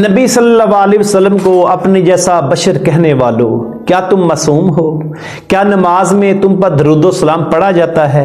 नबी सल्लल्लाहु अलैहि वसल्लम को अपने जैसा बशर कहने वालों, क्या तुम मासूम हो? क्या नमाज में तुम पर दरूद सलाम पढ़ा जाता है?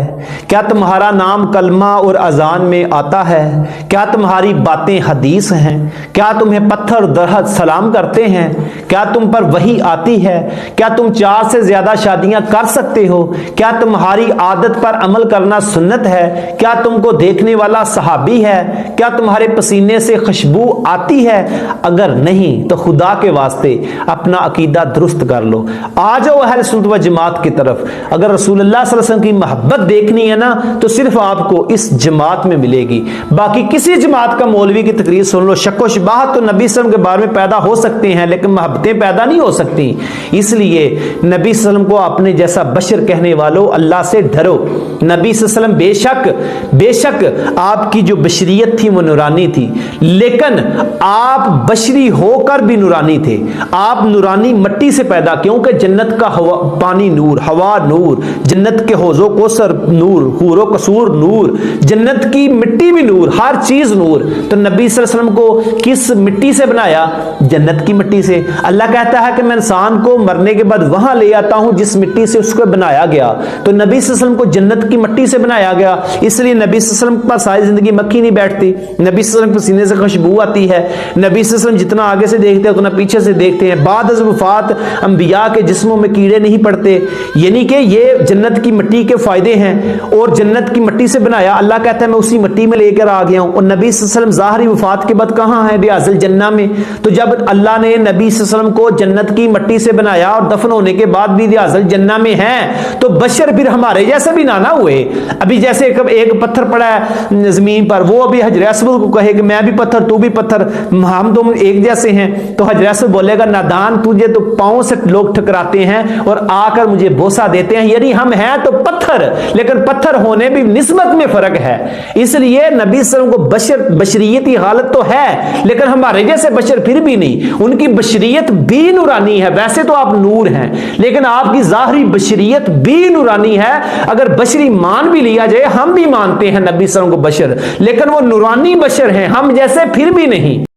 क्या तुम्हारा नाम कलमा और अजान में आता है? क्या तुम्हारी बातें हदीस हैं? क्या तुम्हें पत्थर दरहद सलाम करते हैं? क्या तुम पर वही आती है? क्या तुम 4 से ज्यादा शादियां कर सकते हो? क्या तुम्हारी आदत पर अमल करना सुन्नत है? क्या तुमको देखने वाला सहाबी है? क्या तुम्हारे पसीने से खुशबू आती है? अगर नहीं तो खुदा के वास्ते अपना अकीदा दुरुस्त कर लो। आ जाओ अहले सुन्नत व जमात की तरफ। अगर रसूलुल्लाह सल्लल्लाहु अलैहि वसल्लम की मोहब्बत देखनी है ना तो सिर्फ आपको इस जमात में मिलेगी। बाकी किसी जमात का मौलवी की तकरीर सुन लो, शक व शुबहत तो नबी सल्लल्लाहु अलैहि वसल्लम के बारे में पैदा हो सकते हैं लेकिन मोहब्बतें पैदा नहीं हो सकती। इसलिए नबी सल्लल्लाहु अलैहि वसल्लम को अपने जैसा बशर कहने वालों, अल्लाह से डरो। नबी सल्लल्लाहु अलैहि वसल्लम बेशक आपकी जो बशरियत थी वो नूरानी थी, लेकिन आप बशरी होकर भी नूरानी थे। आप नूरानी मिट्टी से पैदा, क्योंकि जन्नत का हवा पानी नूर, हवा नूर, जन्नत के हौजो कोसर नूर, हूरो कसूर नूर, जन्नत की मिट्टी भी नूर, हर चीज नूर। तो नबी सल्लल्लाहु अलैहि वसल्लम को किस मिट्टी से बनाया? जन्नत की मिट्टी से। अल्लाह कहता है कि मैं इंसान को मरने के बाद वहां ले आता हूं जिस मिट्टी से उसको बनाया गया। तो नबी सल्लल्लाहु अलैहि वसल्लम को जन्नत की मिट्टी से बनाया गया, इसलिए नबी सल्लल्लाहु अलैहि वसल्लम के पास सारी जिंदगी मक्खी नहीं बैठती। नबी सल्लल्लाहु अलैहि वसल्लम के पसीने से खुशबू आती है। नबी सल्लल्लाहु अलैहि वसल्लम जितना आगे से देखते हैं उतना पीछे से देखते हैं। बाद अज़ वफ़ात अंबिया के जिस्मों में कीड़े नहीं पड़ते, यानी कि ये जन्नत की मिट्टी के फायदे हैं। और जन्नत की मिट्टी से बनाया, अल्लाह कहता है मैं उसी मिट्टी में लेकर आ गया हूं। और नबी सल्लल्लाहु अलैहि वसल्लम ज़ाहिरी वफात के बाद कहां है? बियाज़िल जन्नह में। तो जब अल्लाह ने नबी सल्लल्लाहु अलैहि वसल्लम को जन्नत की मिट्टी से बनाया और दफन होने के बाद भी बियाज़िल जन्नह में है, तो बशर फिर हमारे जैसे भी ना हुए। अभी जैसे एक पत्थर पड़ा है जमीन पर, वो अभी हजर अस्वद को कहे कि मैं भी पत्थर तू भी पत्थर, हम तुम एक जैसे हैं, तो हजर अस्वद बोलेगा नादान, तुझे तो पांव से लोग ठकराते हैं और आकर मुझे बोसा देते हैं। यानी हम हैं तो पत्थर, लेकिन पत्थर होने भी निस्बत में फर्क है। इसलिए नबी सल्लल्लाहु अलैहि वसल्लम को बशरियती हालत तो है, लेकिन हमारे जैसे बशर फिर भी नहीं। उनकी बशरियत भी नूरानी है। वैसे तो आप नूर हैं, लेकिन आपकी ज़ाहिरी बशरियत भी नूरानी है। अगर बशरी मान भी लिया जाए, हम भी मानते हैं नबी सल्लल्लाहु अलैहि वसल्लम को बशर, लेकिन वो नूरानी बशर हैं, हम जैसे फिर भी नहीं।